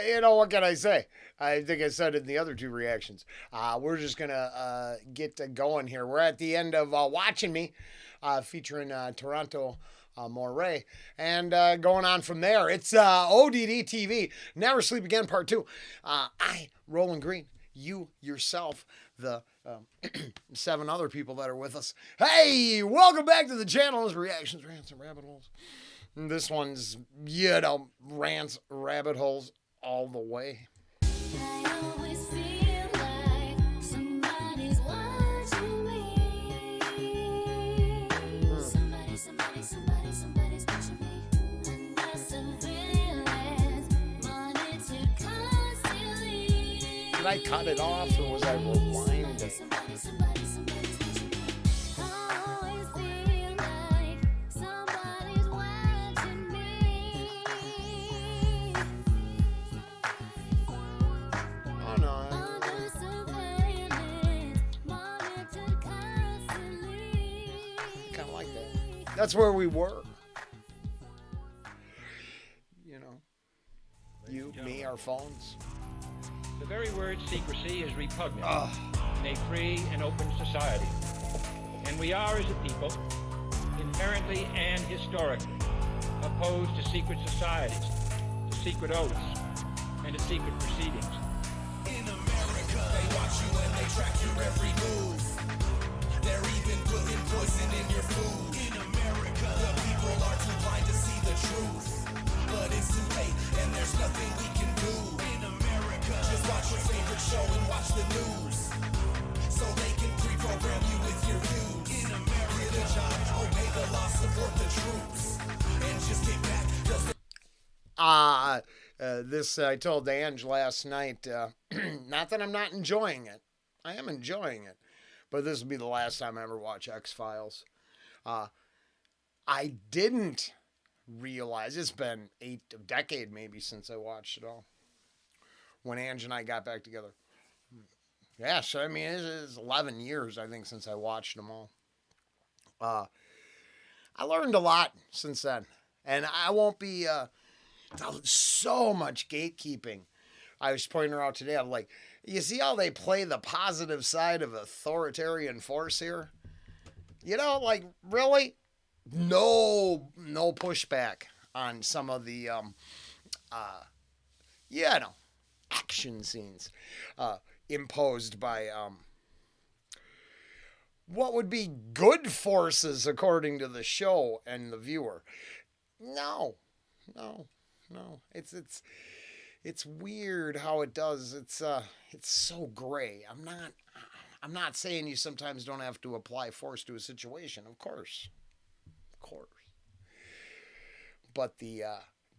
You know, what can I say? I think I said in the other two reactions. We're just going to get going here. We're at the end of Watching Me, featuring Toronto Moray. And going on from there, it's ODD TV, Never Sleep Again Part 2. Rollen Green, you yourself, the 7 other people that are with us. Hey, welcome back to the channel. It's Reactions, Rants, and Rabbit Holes. This one's, rants, rabbit holes all the way. I always feel like somebody's watching me. Somebody's watching me. And I surveillance, monitored constantly. Did I cut it off or was I rewinding? Somebody's watching me. I always feel like somebody's watching me. Oh no. Under surveillance, monitored constantly. Kind of like that. That's where we were. You know, you, me, our phones. The very word secrecy is repugnant Ugh. in a free and open society. And we are, as a people, inherently and historically opposed to secret societies, to secret oaths, and to secret proceedings. In America, they watch you and they track your every move. They're even putting poison in your food. In America, the people are too blind to see the truth. But it's too late and there's nothing we can do. In America, just watch your favorite show and watch the news. So they can pre-program you with your views. In America, get a job, obey the law, support the troops. And just get back, 'cause This I told Ange last night. Not that I'm not enjoying it. I am enjoying it. But this will be the last time I ever watch X-Files. I didn't realize, it's been a decade maybe since I watched it all. When Ange and I got back together. Yeah, so I mean, it's 11 years, I think, since I watched them all. I learned a lot since then. And I won't be... so much gatekeeping. I was pointing her out today. I'm like, you see how they play the positive side of authoritarian force here? You know, like, really? No pushback on some of the, action scenes imposed by what would be good forces according to the show and the viewer. No. It's weird how it does. It's so gray. I'm not saying you sometimes don't have to apply force to a situation, of course. But the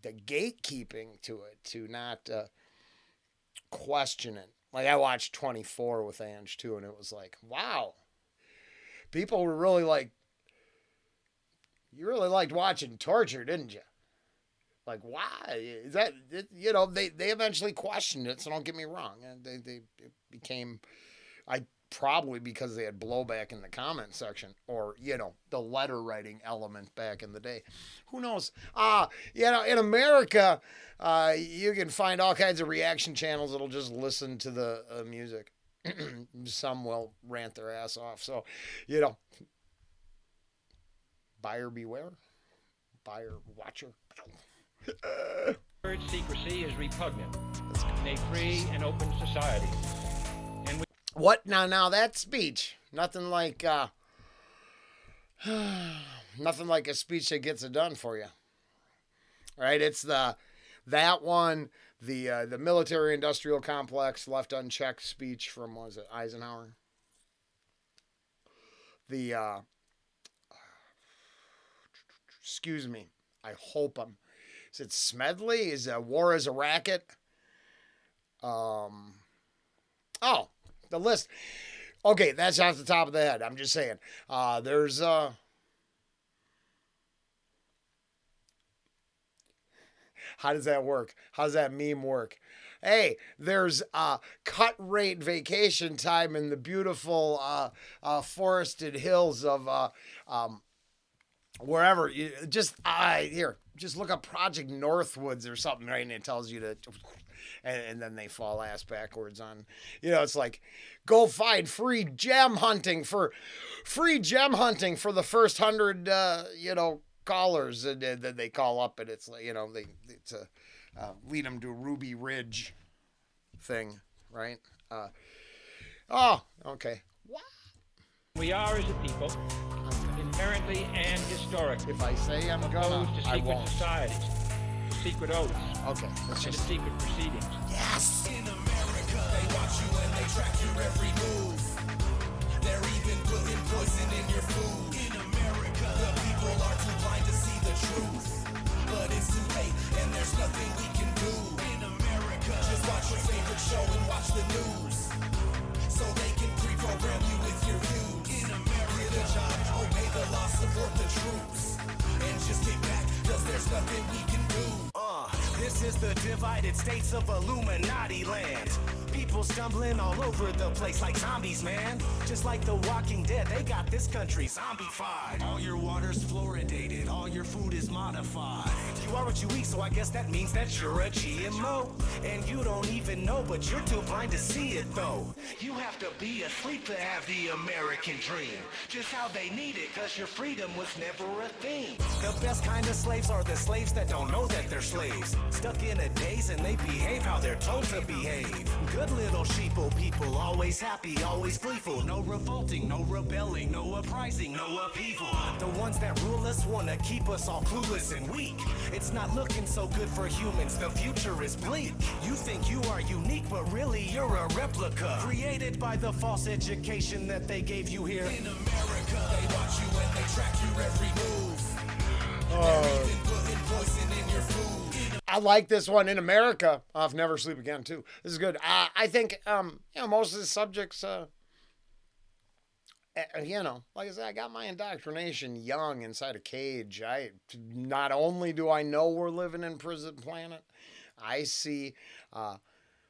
gatekeeping to it, to not question it. Like, I watched 24 with Ange too, and it was like, wow. People were really like, you really liked watching torture, didn't you? Like, why? Is that, they eventually questioned it, so don't get me wrong. And it became, probably because they had blowback in the comment section, or, the letter writing element back in the day. Who knows? In America, you can find all kinds of reaction channels that'll just listen to the music. Some will rant their ass off. So, buyer beware. Buyer watcher. Word secrecy is repugnant in a free and open society. And we What? Now that speech. Nothing like nothing like a speech that gets it done for you. Right? It's that one, the military industrial complex left unchecked speech from, what was it, Eisenhower? Excuse me. I hope is it Smedley? Is War as a Racket? The list. Okay, that's off the top of the head. I'm just saying. There's how does that work? How does that meme work? Hey, there's cut rate vacation time in the beautiful forested hills of wherever. Here, just look up Project Northwoods or something, right? And it tells you to, and then they fall ass backwards on, it's like, go find free gem hunting for the first 100, callers. And then they call up and it's like, it's a, lead them to Ruby Ridge thing, right? Oh, okay. We are, as a people, inherently and historically If I say I'm gonna, opposed to I secret won't. societies, to secret oaths, Okay, let's and to just. secret proceedings. Yes! In America, they watch you and they track your every move. They're even putting poison in your food. In America, the people are too blind to see the truth. But it's too late and there's nothing we can do. In America, just watch your favorite show and watch the news. So they can pre-program you with your views. In America, get a job, obey the law, support the troops. And just get back, cause there's nothing we can do. This is the divided states of Illuminati land. People stumbling all over the place like zombies, man. Just like the Walking Dead, they got this country zombified. All your water's fluoridated, all your food is modified. You are what you eat, so I guess that means that you're a GMO. And you don't even know, but you're too blind to see it though. You have to be asleep to have the American dream. Just how they need it, cause your freedom was never a thing. The best kind of slaves are the slaves that don't know that they're slaves. Stuck in a daze and they behave how they're told to behave. Good little sheeple people, always happy, always gleeful. No revolting, no rebelling, no uprising, no upheaval. The ones that rule us wanna keep us all clueless and weak. It's not looking so good for humans, the future is bleak. You think you are unique, but really you're a replica. Created by the false education that they gave you here. In America, they watch you and they track your every move. They're even putting poison in your food. I like this one. In America. I'll never sleep again too. This is good. I think most of the subjects like I said, I got my indoctrination young inside a cage. I not only do I know we're living in prison planet, I see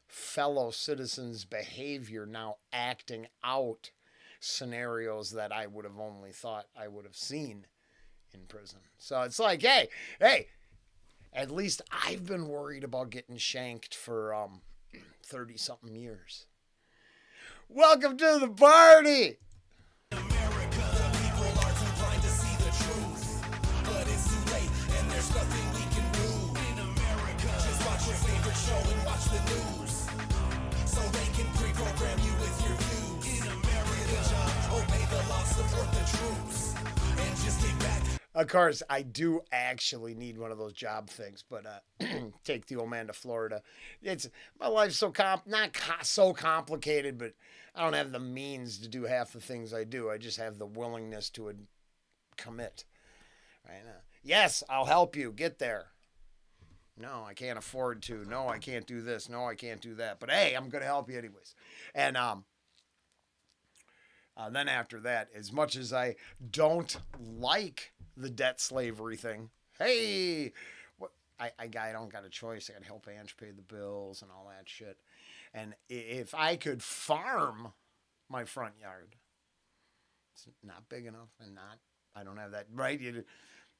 fellow citizens' behavior now acting out scenarios that I would have only thought I would have seen in prison. So it's like, hey, at least I've been worried about getting shanked for 30-something years. Welcome to the party! America, the people are too blind to see the truth. But it's too late and there's nothing we can do. In America, just watch your favorite show and watch the news. So they can pre-program you with your views. In America, get a job, obey the law, support the troops. And just get back. Of course, I do actually need one of those job things, but take the old man to Florida. My life's so so complicated, but I don't have the means to do half the things I do. I just have the willingness to commit. Right now. Yes, I'll help you get there. No, I can't afford to. No, I can't do this. No, I can't do that. But hey, I'm going to help you anyways. And then after that, as much as I don't like the debt slavery thing, hey, I don't got a choice. I got to help Ange pay the bills and all that shit. And if I could farm my front yard, it's not big enough, and I don't have that right.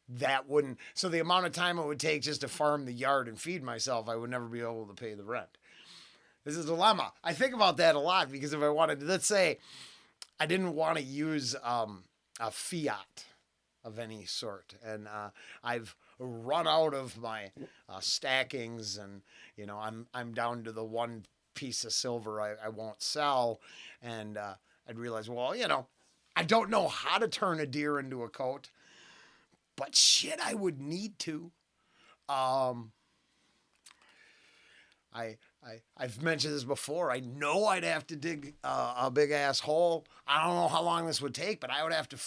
That wouldn't. So the amount of time it would take just to farm the yard and feed myself, I would never be able to pay the rent. This is a dilemma. I think about that a lot because if I wanted, let's say, I didn't want to use a fiat of any sort, and I've run out of my stackings, and I'm down to the one piece of silver I won't sell, and I'd realize, well, I don't know how to turn a deer into a coat, but shit, I would need to. I've mentioned this before. I know I'd have to dig a big ass hole. I don't know how long this would take, but I would have to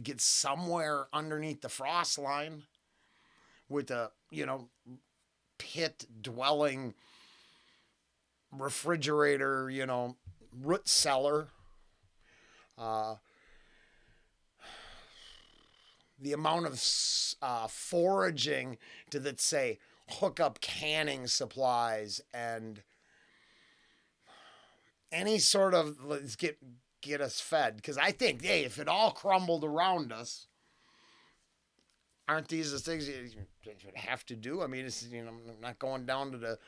get somewhere underneath the frost line with a, pit dwelling refrigerator, root cellar. The amount of foraging to, let's say, hook up canning supplies and any sort of, let's get us fed. Because I think, hey, if it all crumbled around us, aren't these the things you have to do? I mean, it's, I'm not going down to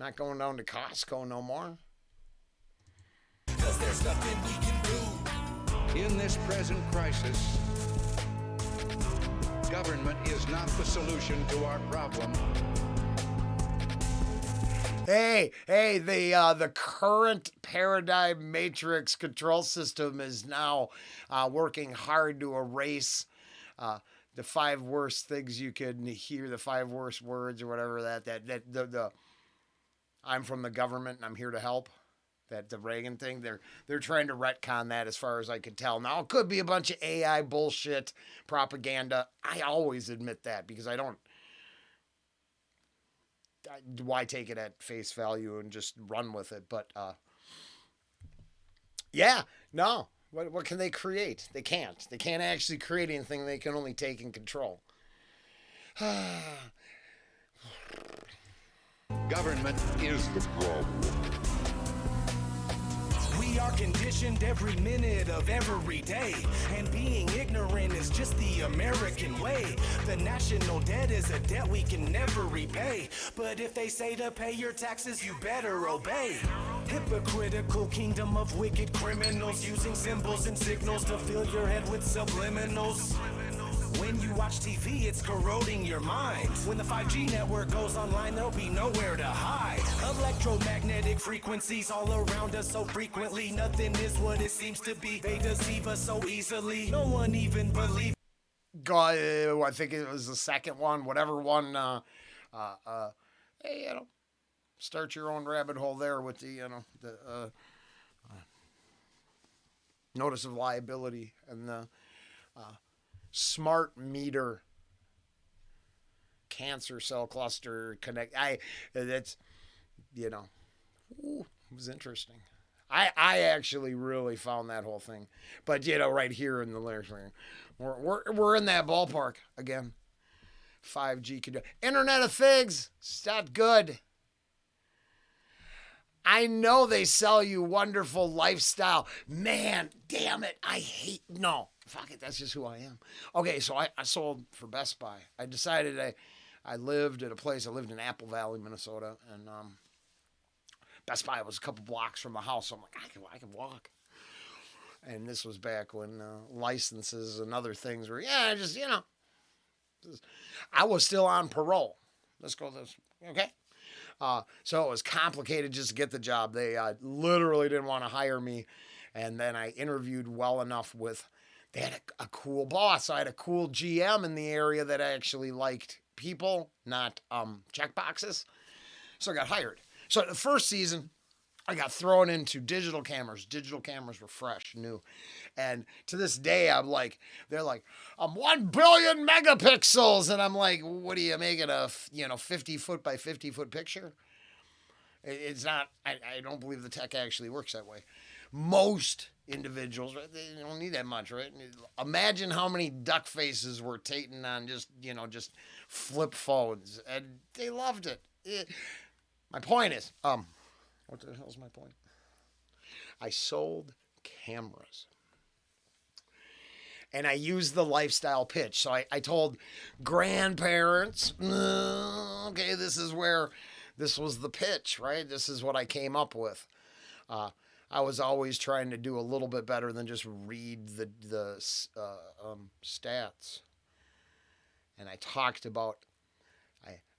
Costco no more. Cause there's nothing we can do. In this present crisis, government is not the solution to our problem. Hey, the current paradigm matrix control system is now working hard to erase the 5 worst things you can hear, the 5 worst words or whatever the I'm from the government and I'm here to help. That the Reagan thing, they're trying to retcon that as far as I can tell. Now it could be a bunch of AI bullshit propaganda. I always admit that because why take it at face value and just run with it? But yeah, no. What can they create? They can't. They can't actually create anything. They can only take and control. Government is the problem. We are conditioned every minute of every day, and being ignorant is just the American way. The national debt is a debt we can never repay, but if they say to pay your taxes, you better obey. Hypocritical kingdom of wicked criminals using symbols and signals to fill your head with subliminals. When you watch TV, it's corroding your mind. When the 5G network goes online, there'll be nowhere to hide. Electromagnetic frequencies all around us so frequently. Nothing is what it seems to be. They deceive us so easily. No one even believes. I think it was the second one, whatever one. Hey, start your own rabbit hole there with the notice of liability and the smart meter cancer cell cluster connect. That's, it was interesting. I actually really found that whole thing, but right here in the lyrics, we're in that ballpark again. 5G could do Internet of Things. It's not good. I know they sell you wonderful lifestyle. Man, damn it. No. Fuck it, that's just who I am. Okay, so I sold for Best Buy. I decided I lived at a place, I lived in Apple Valley, Minnesota, and Best Buy was a couple blocks from my house, so I'm like, I can walk. And this was back when licenses and other things were, I was still on parole. Let's go this, okay? So it was complicated just to get the job. They literally didn't want to hire me, and then I interviewed well enough with... They had a cool boss. So I had a cool GM in the area that actually liked people, not checkboxes. So I got hired. So the first season, I got thrown into digital cameras. Digital cameras were fresh, new. And to this day, they're like, I'm 1 billion megapixels. And I'm like, what are you making a 50 foot by 50 foot picture? It's not, I don't believe the tech actually works that way. Most individuals, right, they don't need that much, right? Imagine how many duck faces were taken on just flip phones, and they loved it. My point is, what the hell's my point? I sold cameras. And I used the lifestyle pitch. So I told grandparents, okay, this was the pitch, right? This is what I came up with. I was always trying to do a little bit better than just read the stats. And I talked about,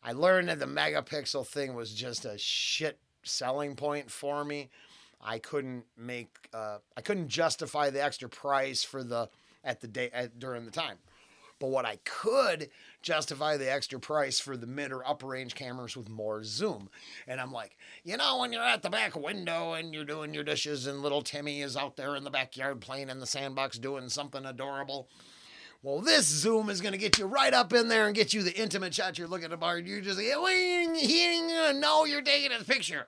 I learned that the megapixel thing was just a shit selling point for me. I couldn't justify the extra price for during the time. But what I could justify the extra price for the mid or upper range cameras with more zoom. And I'm like, when you're at the back window and you're doing your dishes and little Timmy is out there in the backyard playing in the sandbox doing something adorable. Well, this zoom is going to get you right up in there and get you the intimate shot you're looking at the bar. You're just, he ain't going to know you're taking his picture.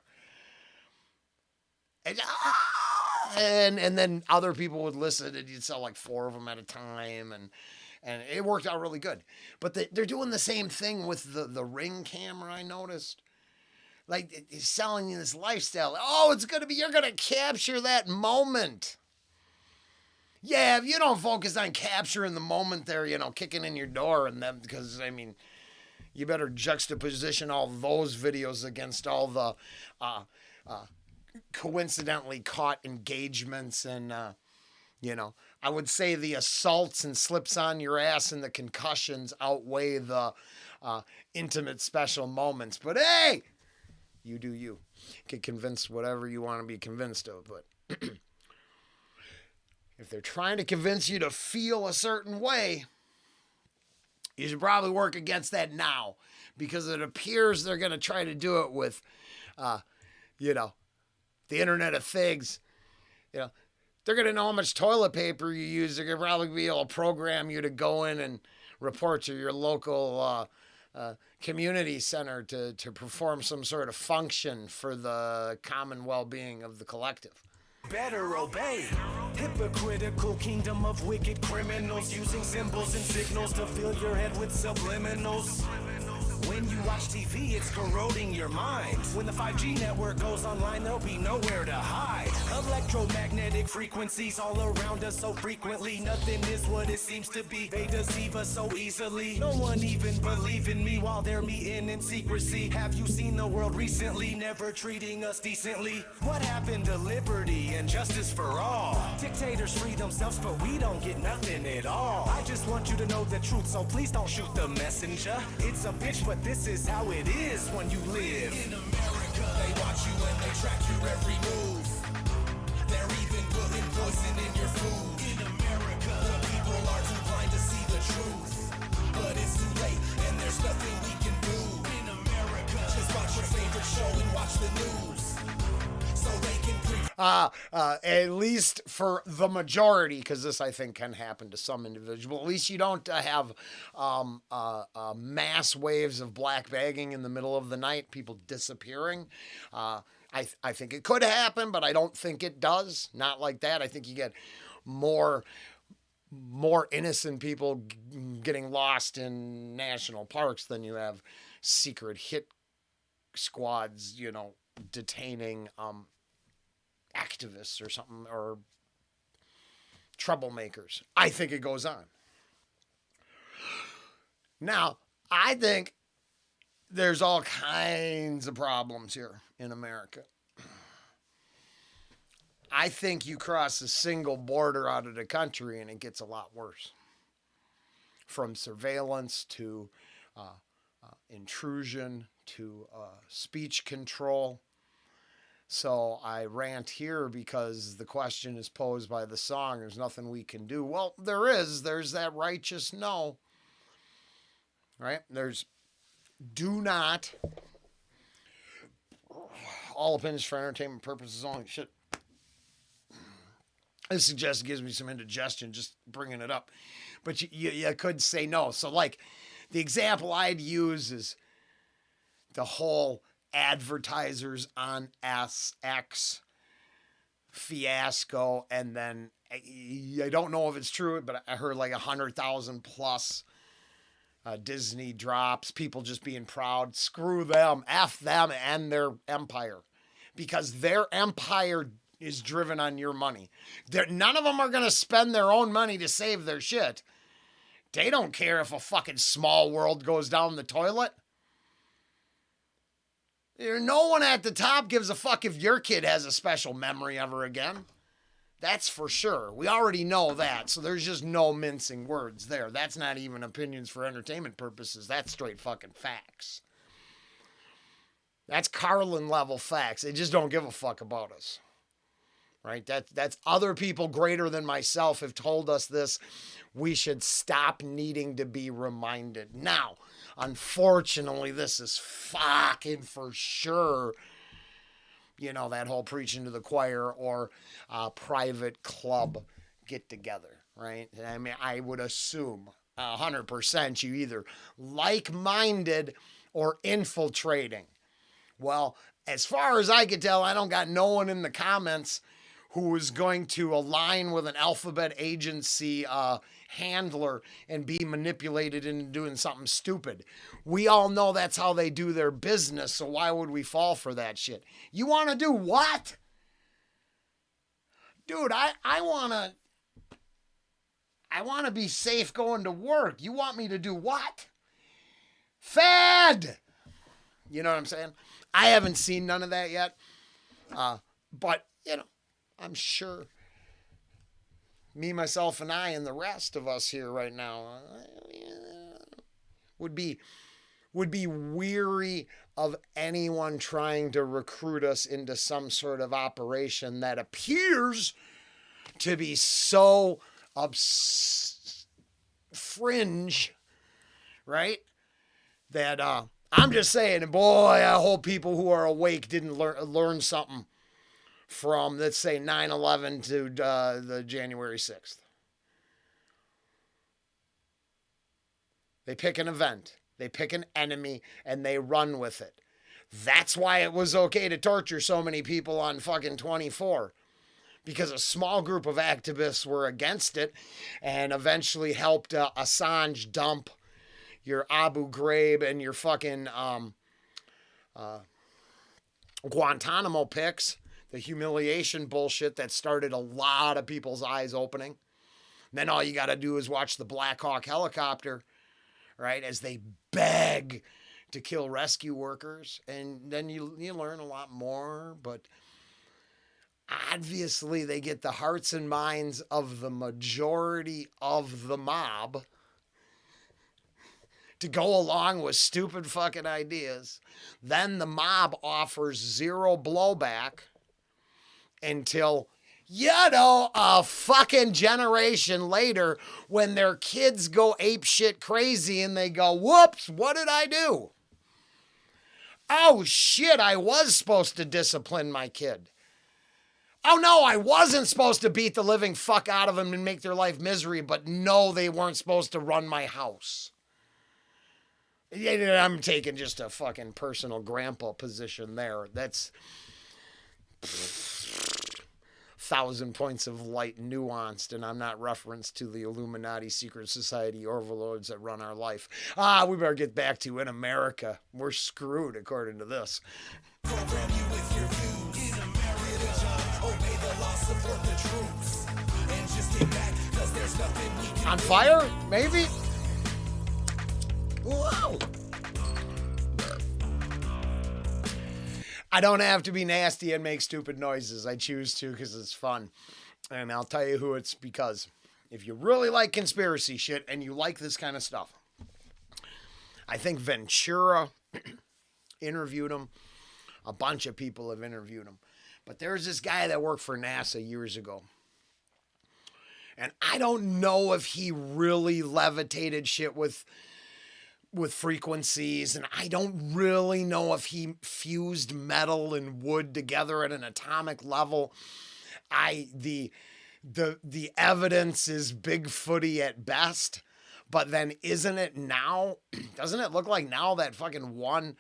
And then other people would listen and you'd sell like 4 of them at a time. And it worked out really good. But they're doing the same thing with the Ring camera, I noticed. Like, it's selling you this lifestyle. Oh, you're going to capture that moment. Yeah, if you don't focus on capturing the moment there, kicking in your door and them, because, I mean, you better juxtaposition all those videos against all the coincidentally caught engagements and, I would say the assaults and slips on your ass and the concussions outweigh the intimate special moments. But hey, you do you. Get convinced whatever you want to be convinced of. But if they're trying to convince you to feel a certain way, you should probably work against that now, because it appears they're going to try to do it with, the Internet of Things. They're going to know how much toilet paper you use. They're going to probably be able to program you to go in and report to your local community center to perform some sort of function for the common well-being of the collective. Better obey. Hypocritical kingdom of wicked criminals using symbols and signals to fill your head with subliminals. When you watch TV, it's corroding your mind. When the 5G network goes online, there'll be nowhere to hide. Electromagnetic frequencies all around us so frequently. Nothing is what it seems to be. They deceive us so easily. No one even believe in me while they're meeting in secrecy. Have you seen the world recently? Never treating us decently. What happened to liberty and justice for all? Dictators free themselves, but we don't get nothing at all. I just want you to know the truth, so please don't shoot the messenger. It's a bitch, but this is how it is when you live. In America, they watch you and they track your every move. They're even putting poison in your food. In America, the people are too blind to see the truth. But it's too late and there's nothing we can do. In America, just watch your favorite show and watch the news. So they can at least for the majority, because this I think can happen to some individual. At least you don't have mass waves of black bagging in the middle of the night, people disappearing. I think it could happen, but I don't think it does. Not like that. I think you get more innocent people getting lost in national parks than you have secret hit squads, detaining activists or something, or troublemakers. I think it goes on. Now, I think there's all kinds of problems here in America. I think you cross a single border out of the country and it gets a lot worse. From surveillance to intrusion to speech control. So I rant here because the question is posed by the song, there's nothing we can do. Well, there is. There's that righteous no. Right? There's do not. All opinions for entertainment purposes only. Shit. This suggestion gives me some indigestion just bringing it up. But you could say no. So like the example I'd use is the whole advertisers on SX fiasco, and then I don't know if it's true, but I heard like 100,000 plus Disney drops, people just being proud. Screw them, F them and their empire, because their empire is driven on your money. None of them are going to spend their own money to save their shit. They don't care if a fucking small world goes down the toilet. No one at the top gives a fuck if your kid has a special memory ever again. That's for sure. We already know that, so there's just no mincing words there. That's not even opinions for entertainment purposes. That's straight fucking facts. That's Carlin level facts. They just don't give a fuck about us. Right? That's other people greater than myself have told us this. We should stop needing to be reminded. Now, unfortunately, this is fucking for sure, that whole preaching to the choir or private club get together, right? I mean, I would assume 100% you either like-minded or infiltrating. Well, as far as I could tell, I don't got no one in the comments who is going to align with an alphabet agency handler and be manipulated into doing something stupid. We all know that's how they do their business, so why would we fall for that shit? You want to do what? Dude, I want to I want to be safe going to work. You want me to do what? Fed! You know what I'm saying? I haven't seen none of that yet. But, you know, I'm sure me, myself, and I, and the rest of us here right now would be weary of anyone trying to recruit us into some sort of operation that appears to be so fringe, right? That I'm just saying, boy, I hope people who are awake didn't learn something from, let's say, 9/11 to the January 6th. They pick an event, they pick an enemy, and they run with it. That's why it was okay to torture so many people on fucking 24. Because a small group of activists were against it and eventually helped Assange dump your Abu Ghraib and your fucking Guantanamo pics, the humiliation bullshit that started a lot of people's eyes opening. And then all you got to do is watch the Black Hawk helicopter, right, as they beg to kill rescue workers. And then you learn a lot more, but obviously they get the hearts and minds of the majority of the mob to go along with stupid fucking ideas. Then the mob offers zero blowback until, you know, a fucking generation later when their kids go apeshit crazy and they go, whoops, what did I do? Oh shit, I was supposed to discipline my kid. Oh no, I wasn't supposed to beat the living fuck out of them and make their life misery, but no, they weren't supposed to run my house. I'm taking just a fucking personal grandpa position there. That's 1,000 points of light nuanced, and I'm not referenced to the Illuminati secret society overlords that run our life. We better get back to in America. We're screwed according to this. Program you with your views. In America, obey the law, support the troops. And just get back, cause there's nothing we can On fire? Maybe? Whoa! I don't have to be nasty and make stupid noises. I choose to because it's fun. And I'll tell you who it's because. If you really like conspiracy shit and you like this kind of stuff, I think Ventura interviewed him. A bunch of people have interviewed him. But there's this guy that worked for NASA years ago. And I don't know if he really levitated shit with frequencies, and I don't really know if he fused metal and wood together at an atomic level. The evidence is Bigfooty at best, but then isn't it now? Doesn't it look like now that fucking one,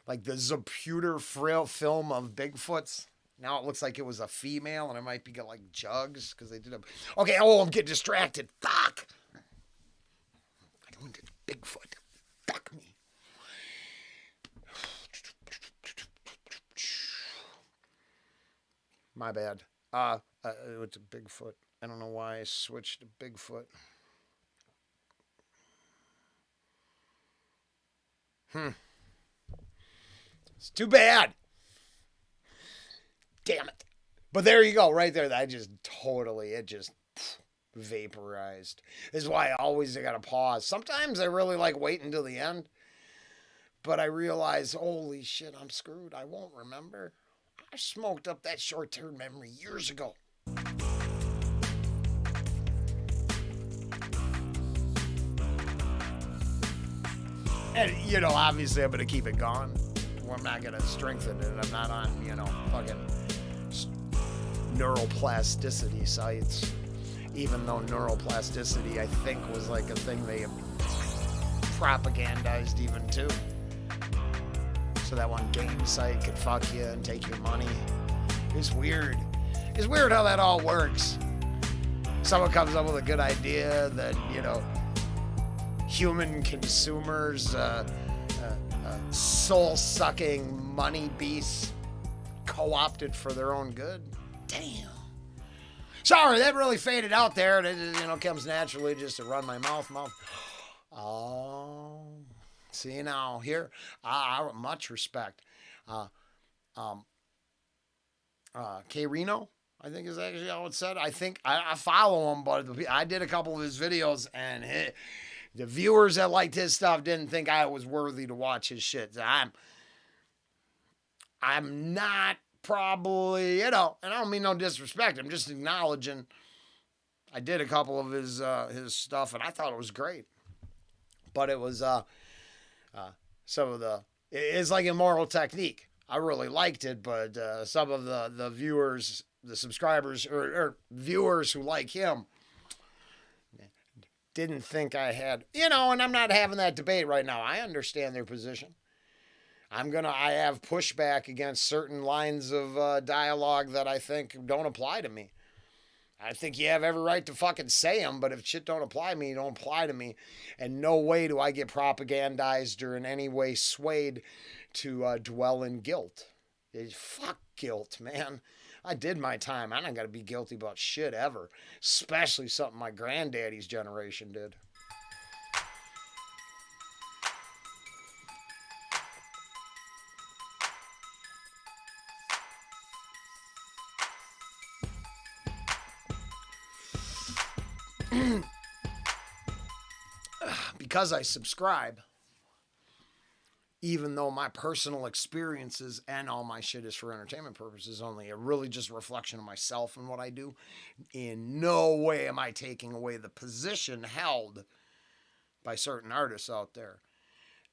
like the Zapruder film of Bigfoots? Now it looks like it was a female, and it might be got like jugs because they did a. Okay, I'm getting distracted. Fuck. I don't get Bigfoot. Fuck me. My bad. It's a Bigfoot. I don't know why I switched to Bigfoot. It's too bad. Damn it. But there you go, right there. It just vaporized. This is why I always gotta pause. Sometimes I really like wait until the end, but I realize, holy shit, I'm screwed. I won't remember. I smoked up that short-term memory years ago. And, you know, obviously I'm gonna keep it going. I'm not gonna strengthen it. I'm not on, fucking neuroplasticity sites. Even though neuroplasticity, I think, was like a thing they propagandized even too. So that one game site could fuck you and take your money. It's weird. It's weird how that all works. Someone comes up with a good idea that, human consumers, soul-sucking money beasts co-opted for their own good. Damn. Sorry, that really faded out there. It, comes naturally just to run my mouth. Oh, see now here, much respect. Um, K Reno, I think is actually how it's said. I think I follow him, but I did a couple of his videos, and the viewers that liked his stuff didn't think I was worthy to watch his shit. I'm not probably, and I don't mean no disrespect. I'm just acknowledging. I did a couple of his stuff, and I thought it was great. But it was some of it's like Immoral Technique. I really liked it, but some of the viewers, the subscribers or viewers who like him didn't think I had, and I'm not having that debate right now. I understand their position. I have pushback against certain lines of dialogue that I think don't apply to me. I think you have every right to fucking say them, but if shit don't apply to me, don't apply to me. And no way do I get propagandized or in any way swayed to dwell in guilt. Fuck guilt, man. I did my time. I don't got to be guilty about shit ever, especially something my granddaddy's generation did. Because I subscribe, even though my personal experiences and all my shit is for entertainment purposes only, a really just reflection of myself and what I do, in no way am I taking away the position held by certain artists out there.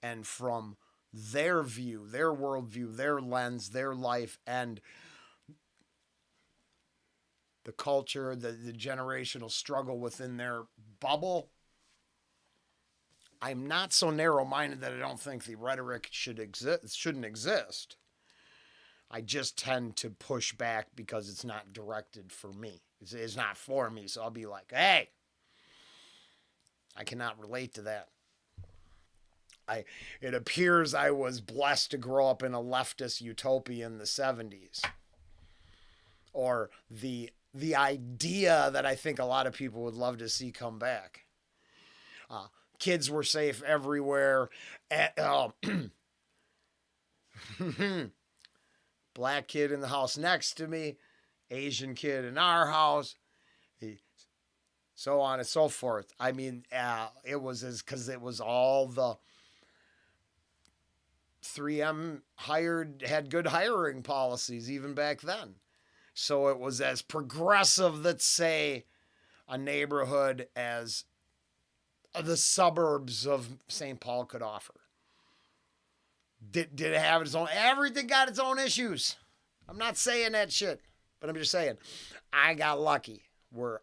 And from their view, their worldview, their lens, their life, and the culture, the generational struggle within their bubble, I'm not so narrow-minded that I don't think the rhetoric shouldn't exist. I just tend to push back because it's not directed for me. It's not for me, so I'll be like, hey, I cannot relate to that. It appears I was blessed to grow up in a leftist utopia in the 70s. Or the idea that I think a lot of people would love to see come back. Kids were safe everywhere. Black kid in the house next to me, Asian kid in our house, so on and so forth. I mean, it was because it was all the 3M had good hiring policies even back then. So it was as progressive, let's say, a neighborhood as the suburbs of St. Paul could offer. Did it have its own? Everything got its own issues. I'm not saying that shit, but I'm just saying I got lucky where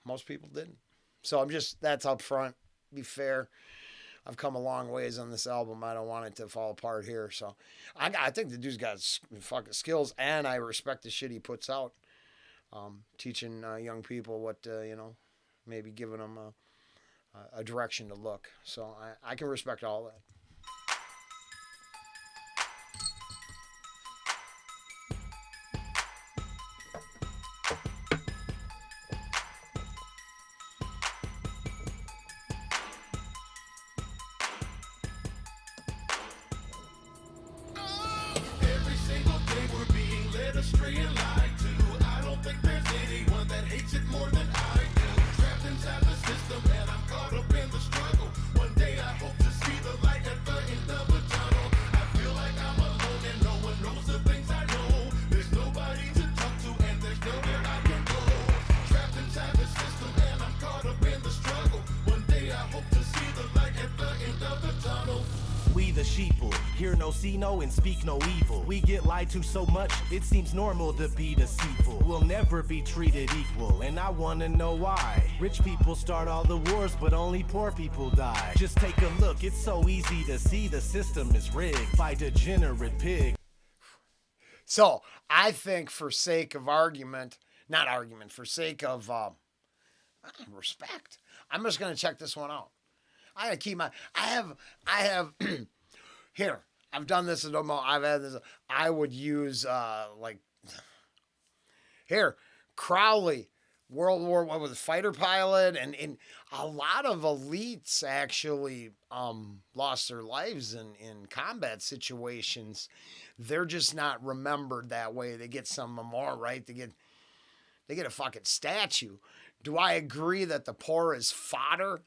most people didn't. So that's up front. Be fair. I've come a long ways on this album. I don't want it to fall apart here. So I think the dude's got fucking skills, and I respect the shit he puts out. Teaching young people what, maybe giving them a direction to look. So I can respect all that. Every single day we're being led astray and lied to. I don't think there's anyone that hates it more than I do. Trapped inside the system and I'm caught up in the struggle. One day I hope to see the light at the end of the tunnel. I feel like I'm alone and no one knows the things I know. There's nobody to talk to and there's nowhere I can go. Trapped inside the system and I'm caught up in the struggle. One day I hope to see the light at the end of the tunnel. We the sheeple, hear no, see no, and speak no evil. We get lied to so much, it seems normal to be deceitful. We'll never be treated equal, and I wanna know why. Rich people start all the wars, but only poor people die. Just take a look, it's so easy to see the system is rigged by degenerate pigs. So I think for sake of argument, not argument, for sake of respect, I'm just going to check this one out. I gotta keep I have, here, I've done this, I've had this, I would use, Here, Crowley, World War, what was it, fighter pilot, and a lot of elites actually lost their lives in combat situations. They're just not remembered that way. They get some memorial, right? They get a fucking statue. Do I agree that the poor is fodder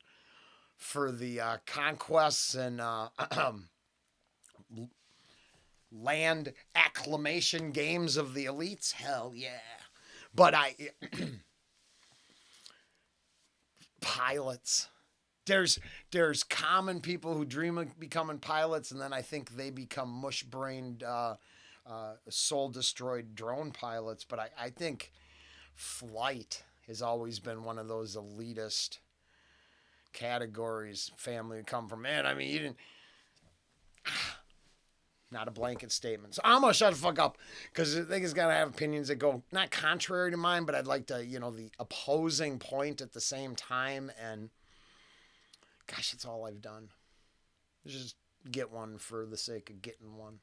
for the conquests and land acclamation games of the elites? Hell yeah. But pilots. There's common people who dream of becoming pilots, and then I think they become mush-brained, soul-destroyed drone pilots. But I think flight has always been one of those elitist categories family come from. Man, I mean, you didn't... Not a blanket statement. So I'm going to shut the fuck up because I think it's got to have opinions that go not contrary to mine, but I'd like to, the opposing point at the same time. And gosh, it's all I've done. Just get one for the sake of getting one.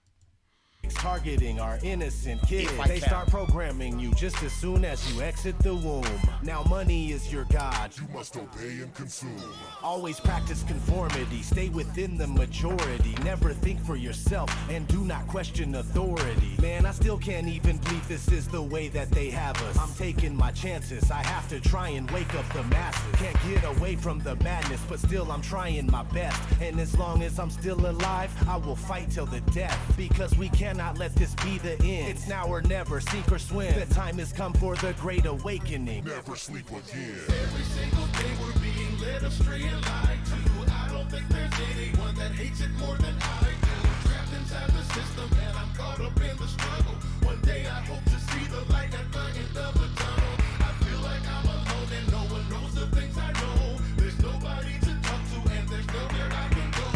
Targeting our innocent kids. I They can. start programming you just as soon as you exit the womb. Now money is your god. You must obey and consume. Always practice conformity. Stay within the majority. Never think for yourself and do not question authority. Man, I still can't even believe this is the way that they have us. I'm taking my chances. I have to try and wake up the masses. Can't get away from the madness, but still I'm trying my best. And as long as I'm still alive, I will fight till the death. Because we cannot let this be the end. It's now or never, sink or swim. The time has come for the great awakening. Never sleep again. Every single day we're being led astray and lied to. I don't think there's anyone that hates it more than I do. Trapped inside the system and I'm caught up in the struggle. One day I hope to see the light at the end of the tunnel. I feel like I'm alone and no one knows the things I know. There's nobody to talk to and there's nowhere I can go.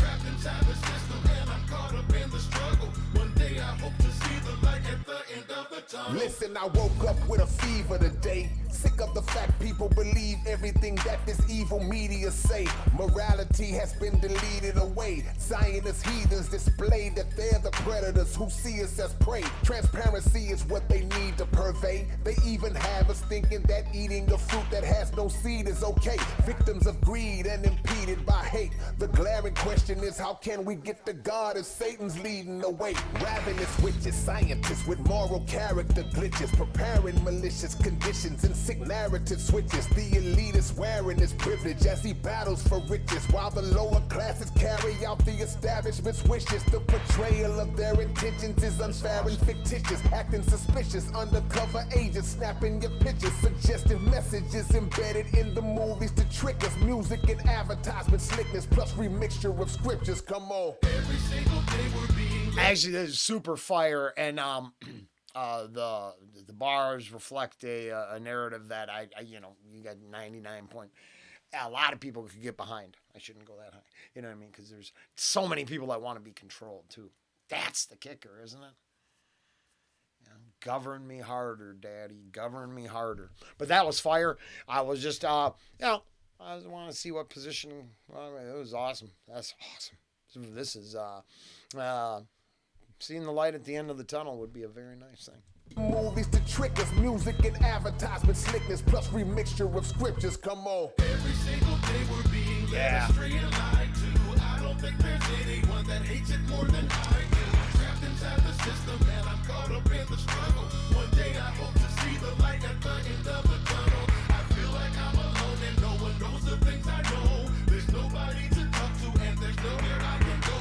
Trapped inside the system and I'm caught up in the struggle. One day I hope to see the light at the end of the tunnel. Listen, I woke up with a fever today. Sick of the fact people believe everything that this evil media say. Morality has been deleted away. Zionist heathens display that they're the predators who see us as prey. Transparency is what they need to purvey. They even have us thinking that eating a fruit that has no seed is okay. Victims of greed and impeded by hate. The glaring question is, how can we get to God if Satan's leading the way? Ravenous witches, scientists with moral character glitches, preparing malicious conditions and sick narrative switches. The elite is wearing his privilege as he battles for riches, while the lower classes carry out the establishment's wishes. The portrayal of their intentions is unfair and fictitious, acting suspicious. Undercover agents snapping your pictures, suggestive messages embedded in the movies to trick us. Music and advertisement slickness plus remixture of scriptures. Come on. Every single day we're being Actually, this is super fire, and the bars reflect a narrative that I you got 99 point. A lot of people could get behind. I shouldn't go that high. You know what I mean? Because there's so many people that want to be controlled too. That's the kicker, isn't it? Govern me harder, Daddy. Govern me harder. But that was fire. I was just I just want to see what position. Well, it was awesome. That's awesome. This is seeing the light at the end of the tunnel would be a very nice thing. Movies to trick us, music and advertisement slickness plus remixture of scriptures. Come on. every single day we're being led astray and lied to. I don't think there's anyone that hates it more than I do. Trapped inside the system and I'm caught up in the struggle. One day I hope to see the light at the end of the tunnel. I feel like I'm alone and no one knows the things I know. There's nobody to talk to and there's nowhere I can go.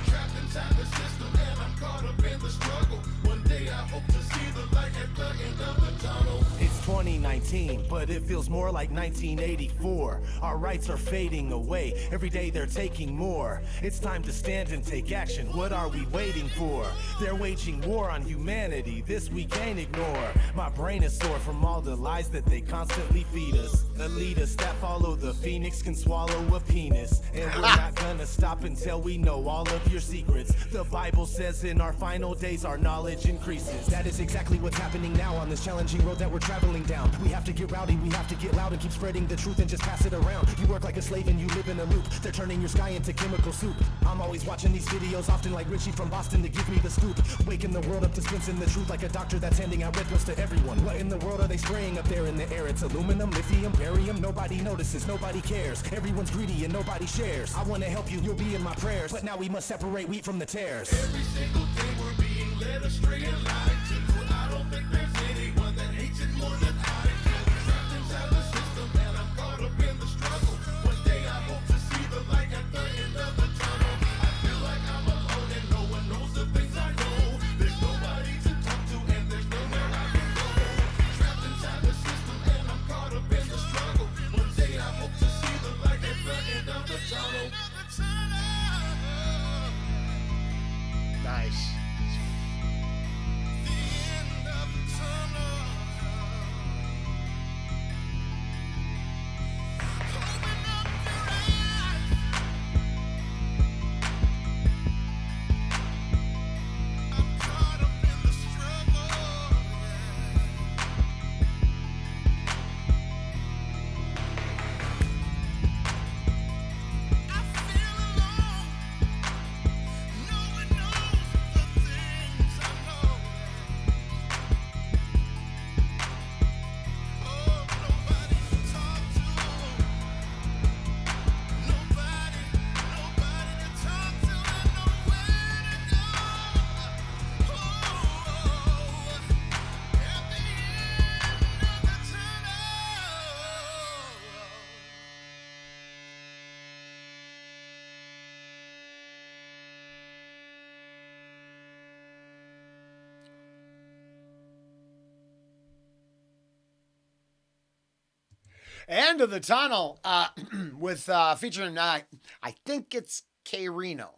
Trapped inside the system and I'm caught up in the struggle. One day I hope to see the light at the end of the tunnel. It's 2019, but it feels more like 1984. Our rights are fading away. Every day they're taking more. It's time to stand and take action. What are we waiting for? They're waging war on humanity. This we can't ignore. My brain is sore from all the lies that they constantly feed us. Elitists that follow the phoenix can swallow a penis. And we're not gonna stop until we know all of your secrets. The Bible says in our final days our knowledge increases. That is exactly what's happening now on this challenging road that we're traveling down. We have to get rowdy, we have to get loud and keep spreading the truth and just pass it around. You work like a slave and you live in a loop. They're turning your sky into chemical soup. I'm always watching these videos, often like Richie from Boston, to give me the scoop. Waking the world up, dispensing the truth like a doctor that's handing out red pills to everyone. What in the world are they spraying up there in the air? It's aluminum, lithium, barium. Nobody notices, nobody cares. Everyone's greedy and nobody shares. I wanna help you, you'll be in my prayers. But now we must separate wheat from the tares. Every single day we're being led astray and lied to. I don't think there's anyone that hates it more than I do. Trapped inside the system and I'm caught up in the struggle. One day I hope to see the light at the end of the tunnel. I feel like I'm alone and no one knows the things I know. There's nobody to talk to and there's nowhere I can go. Trapped inside the system and I'm caught up in the struggle. One day I hope to see the light at the end of the tunnel. Nice. End of the Tunnel with featuring I think it's K Reno.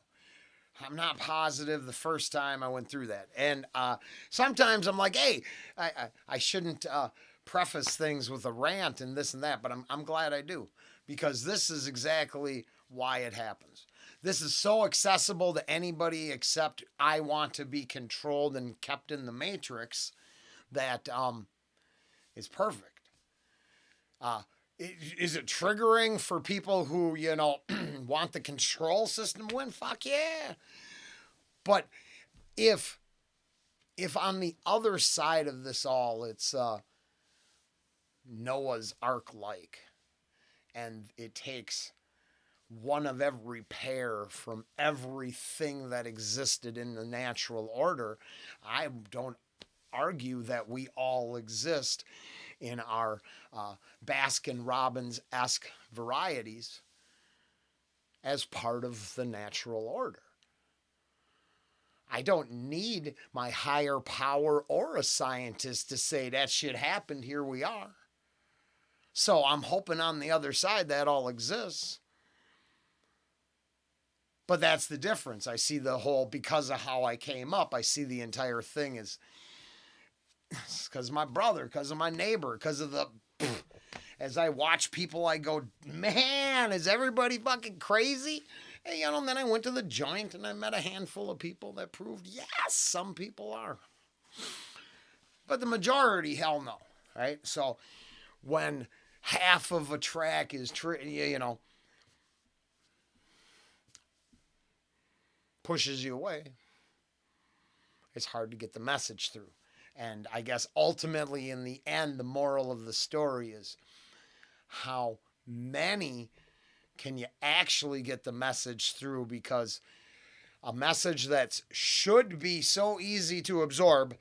I'm not positive the first time I went through that. And sometimes I'm like, hey, I shouldn't preface things with a rant and this and that, but I'm glad I do, because this is exactly why it happens. This is so accessible to anybody except I want to be controlled and kept in the matrix that it's perfect. Is it triggering for people who, want the control system to win? Fuck yeah. But if on the other side of this all, it's Noah's Ark like, and it takes one of every pair from everything that existed in the natural order, I don't argue that we all exist in our Baskin-Robbins-esque varieties as part of the natural order. I don't need my higher power or a scientist to say that shit happened, here we are. So I'm hoping on the other side that all exists. But that's the difference. I see the whole, because of how I came up, I see the entire thing as because of my brother, because of my neighbor, because of the... As I watch people, I go, man, is everybody fucking crazy? And then I went to the joint and I met a handful of people that proved, yes, some people are. But the majority, hell no, right? So when half of a track is, pushes you away, it's hard to get the message through. And I guess ultimately in the end, the moral of the story is how many can you actually get the message through, because a message that should be so easy to absorb,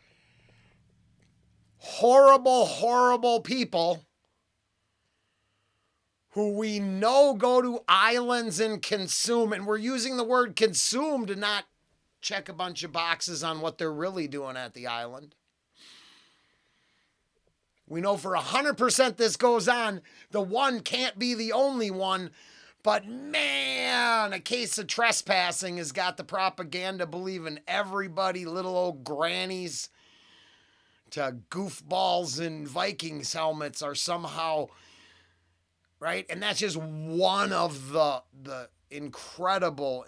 horrible, horrible people who we know go to islands and consume, and we're using the word consume to not check a bunch of boxes on what they're really doing at the island. We know for 100% this goes on. The one can't be the only one. But man, a case of trespassing has got the propaganda believing everybody, little old grannies to goofballs in Vikings helmets, are somehow, right? And that's just one of the incredible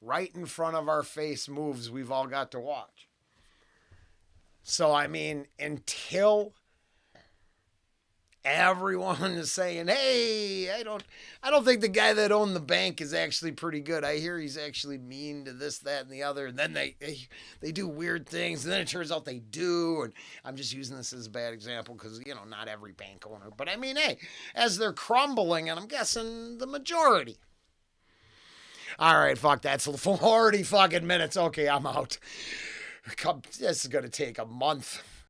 right in front of our face moves we've all got to watch. So, I mean, until everyone is saying, hey, I don't think the guy that owned the bank is actually pretty good. I hear he's actually mean to this, that, and the other. And then they do weird things. And then it turns out they do. And I'm just using this as a bad example because, not every bank owner. But I mean, hey, as they're crumbling, and I'm guessing the majority. All right, fuck, that's 40 fucking minutes. Okay, I'm out. This is going to take a month.